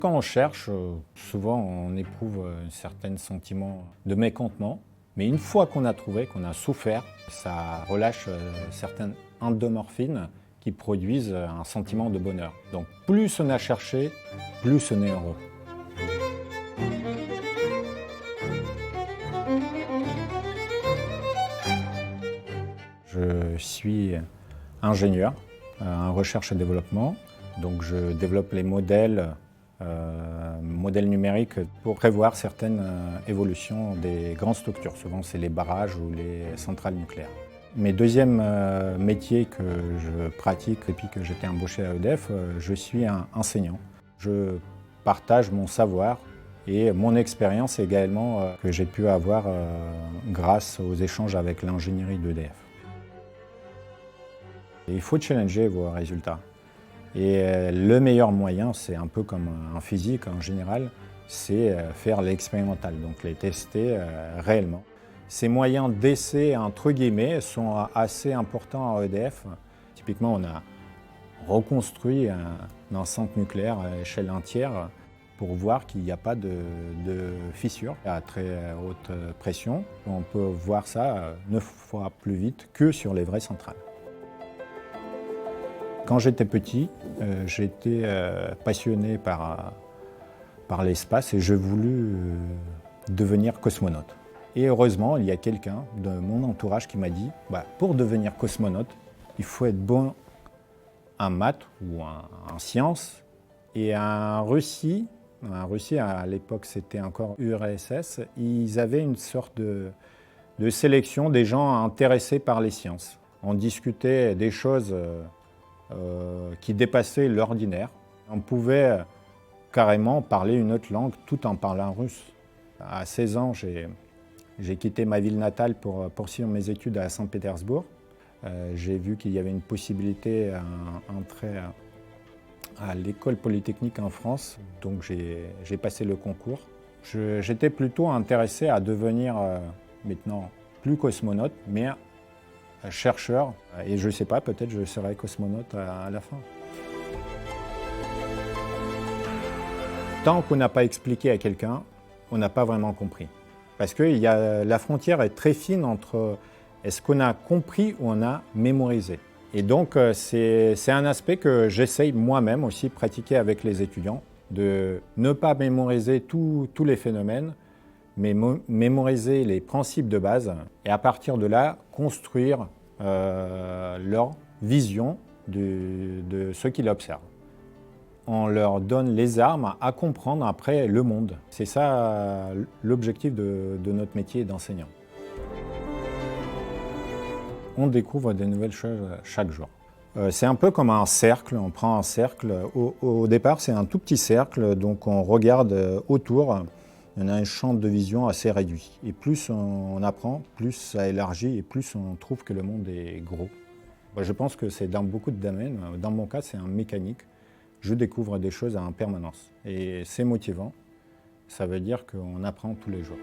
quand on cherche, souvent on éprouve un certain sentiment de mécontentement. Mais une fois qu'on a trouvé, qu'on a souffert, ça relâche certaines endomorphines qui produisent un sentiment de bonheur. Donc plus on a cherché, plus on est heureux. Je suis ingénieur en recherche et développement. Donc je développe les modèles numériques pour prévoir certaines évolutions des grandes structures. Souvent c'est les barrages ou les centrales nucléaires. Mes deuxièmes métiers que je pratique depuis que j'étais embauché à EDF, je suis un enseignant. Je partage mon savoir et mon expérience également que j'ai pu avoir grâce aux échanges avec l'ingénierie d'EDF. Il faut challenger vos résultats. Et le meilleur moyen, c'est un peu comme en physique en général, c'est faire l'expérimental, donc les tester réellement. Ces moyens d'essai, entre guillemets, sont assez importants à EDF. Typiquement, on a reconstruit un centre nucléaire à échelle entière pour voir qu'il n'y a pas de fissures à très haute pression. On peut voir ça 9 fois plus vite que sur les vraies centrales. Quand j'étais petit, j'étais passionné par l'espace et j'ai voulu devenir cosmonaute. Et heureusement, il y a quelqu'un de mon entourage qui m'a dit pour devenir cosmonaute, il faut être bon en maths ou en sciences. Et en Russie, à l'époque c'était encore URSS, ils avaient une sorte de sélection des gens intéressés par les sciences. On discutait des choses qui dépassaient l'ordinaire. On pouvait carrément parler une autre langue tout en parlant russe. À 16 ans, j'ai quitté ma ville natale pour poursuivre mes études à Saint-Pétersbourg. J'ai vu qu'il y avait une possibilité d'entrer à l'école polytechnique en France, donc j'ai passé le concours. J'étais plutôt intéressé à devenir maintenant plus cosmonaute, mais chercheur, et je ne sais pas, peut-être je serai cosmonaute à la fin. Tant qu'on n'a pas expliqué à quelqu'un, on n'a pas vraiment compris. Parce que la frontière est très fine entre est-ce qu'on a compris ou on a mémorisé. Et donc c'est un aspect que j'essaye moi-même aussi de pratiquer avec les étudiants, de ne pas mémoriser tous les phénomènes, mais mémoriser les principes de base et à partir de là, construire leur vision de ce qu'ils observent. On leur donne les armes à comprendre après le monde. C'est ça l'objectif de notre métier d'enseignant. On découvre de nouvelles choses chaque jour. C'est un peu comme un cercle, on prend un cercle. Au départ, c'est un tout petit cercle, donc on regarde autour. On a un champ de vision assez réduit. Et plus on apprend, plus ça élargit et plus on trouve que le monde est gros. Je pense que c'est dans beaucoup de domaines. Dans mon cas, c'est en mécanique. Je découvre des choses en permanence. Et c'est motivant. Ça veut dire qu'on apprend tous les jours.